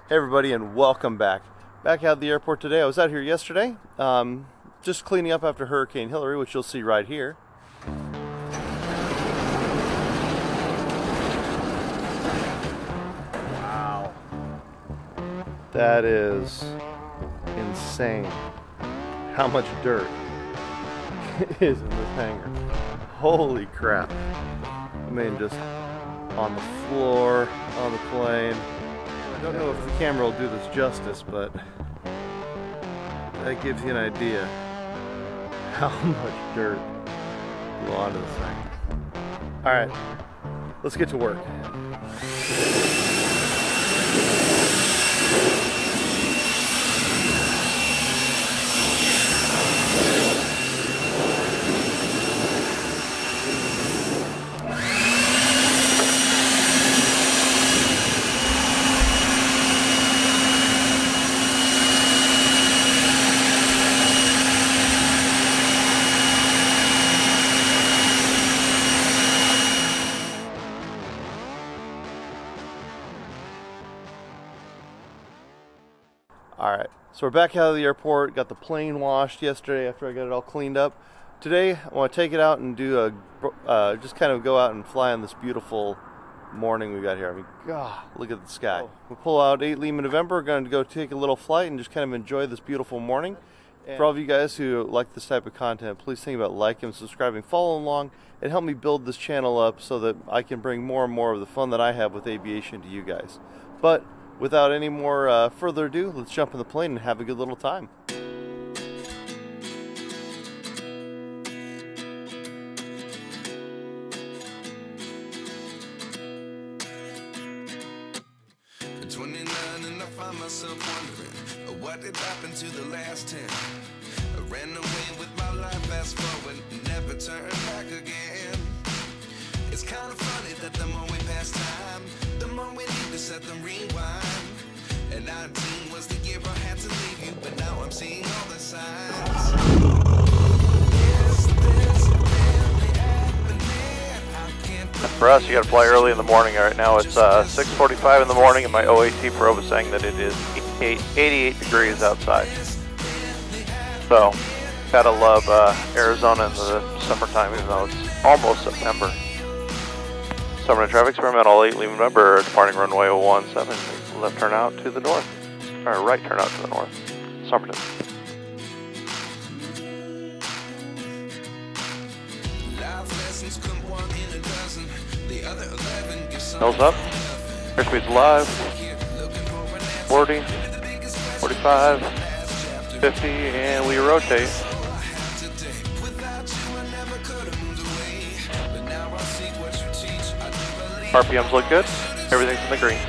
Hey everybody, and welcome back. Back out of the airport today. I was out here yesterday, just cleaning up after Hurricane Hillary, which you'll see right here. Wow. That is insane how much dirt is in this hangar. Holy crap. I mean, just on the floor, on the plane. I don't know if the camera will do this justice, but that gives you an idea how much dirt blew onto this thing. Alright, let's get to work. Alright, so we're back out of the airport, got the plane washed yesterday after I got it all cleaned up. Today, I want to take it out and do just kind of go out and fly on this beautiful morning we got here. I mean, God, look at the sky. We'll pull out 8 Lima November, we're going to go take a little flight and just kind of enjoy this beautiful morning. And for all of you guys who like this type of content, please think about liking and subscribing, following along, and help me build this channel up so that I can bring more and more of the fun that I have with aviation to you guys. But without any more further ado, let's jump in the plane and have a good little time. At 29 and I find myself wondering what did happen to the last 10. I ran away with my life, fast forward, never turn back again. It's kind of funny that the more we pass time, the more we need to set them rewind. And 19 was the year I had to leave you, but now I'm seeing all the signs. Is this really happening? I can't believe For us, you got to fly early in the morning. Right now it's 6:45 in the morning, and my OAT probe is saying that it is 88 degrees outside. So, gotta love Arizona in the summertime, even though it's almost September. Summer traffic experimental 8 Lima November, departing runway 017, left turn out to the north, or right turn out to the north, Somerton. Nose up, airspeed's live, 40, 45, 50, and we rotate. RPMs look good, everything's in the green.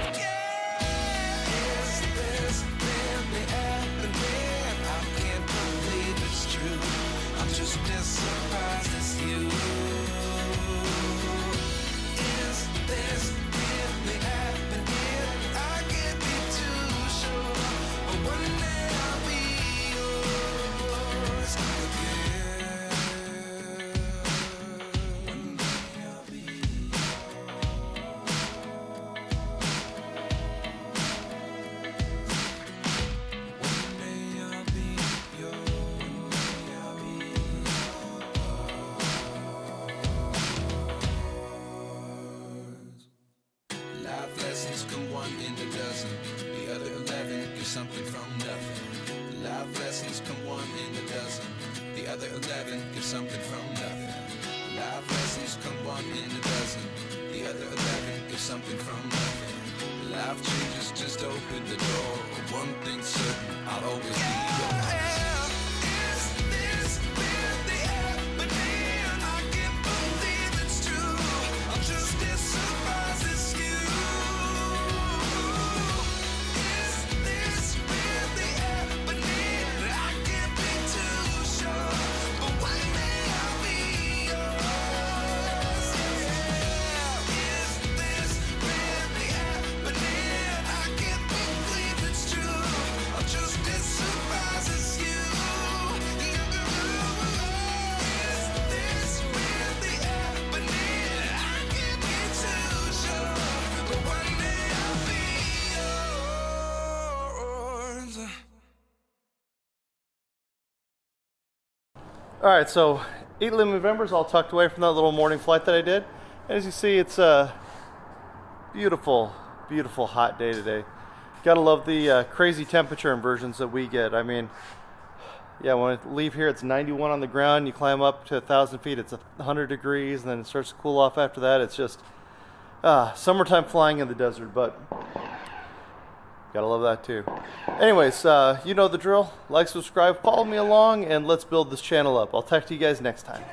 Something from nothing. Life lessons come 1 in a dozen. The other 11 give something from nothing. Life lessons come 1 in a dozen. The other 11 give something from nothing. Life changes just open the door. One thing's certain, I'll always be yours. Just as surprises Alright, so 8 November's all tucked away from that little morning flight that I did. And as you see, it's a beautiful, beautiful hot day today. Gotta love the crazy temperature inversions that we get. I mean, yeah, when I leave here, it's 91 on the ground. You climb up to 1,000 feet, it's 100 degrees, and then it starts to cool off after that. It's just summertime flying in the desert, but gotta love that too. Anyways, you know the drill. Like, subscribe, follow me along, and let's build this channel up. I'll talk to you guys next time.